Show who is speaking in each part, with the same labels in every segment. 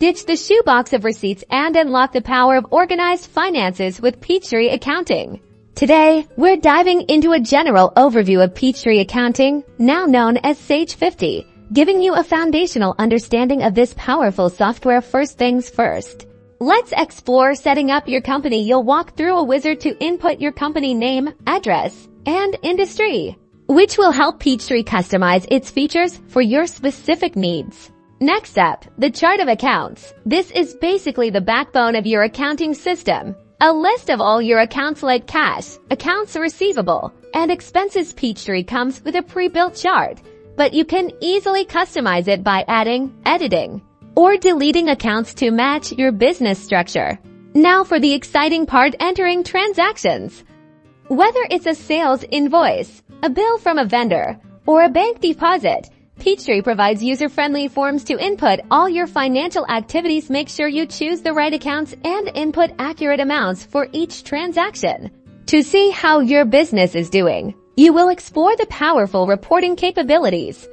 Speaker 1: Ditch the shoebox of receipts and unlock the power of organized finances with Peachtree Accounting. Today, we're diving into a general overview of Peachtree Accounting, now known as Sage 50, giving you a foundational understanding of this powerful software. First things first. Let's explore setting up your company. You'll walk through a wizard to input your company name, address, and industry, which will help Peachtree customize its features for your specific needs. Next up, the chart of accounts. This is basically the backbone of your accounting system. A list of all your accounts like cash, accounts receivable, and expenses. Peachtree comes with a pre-built chart, but you can easily customize it by adding, editing, or deleting accounts to match your business structure. Now for the exciting part, entering transactions. Whether it's a sales invoice, a bill from a vendor, or a bank deposit, Peachtree provides user-friendly forms to input all your financial activities. Make sure you choose the right accounts and input accurate amounts for each transaction. To see how your business is doing, you will explore the powerful reporting capabilities.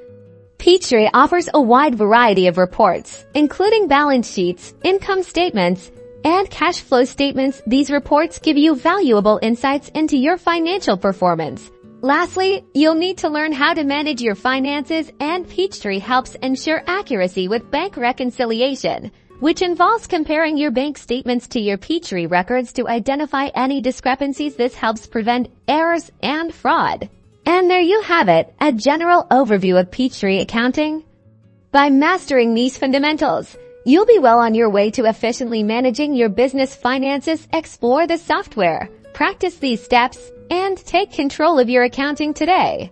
Speaker 1: Peachtree offers a wide variety of reports, including balance sheets, income statements, and cash flow statements. These reports give you valuable insights into your financial performance. Lastly, you'll need to learn how to manage your finances, and Peachtree helps ensure accuracy with bank reconciliation, which involves comparing your bank statements to your Peachtree records to identify any discrepancies. This helps prevent errors and fraud. And there you have it, a general overview of Peachtree Accounting. By mastering these fundamentals, you'll be well on your way to efficiently managing your business finances. Explore the software, practice these steps, and take control of your accounting today.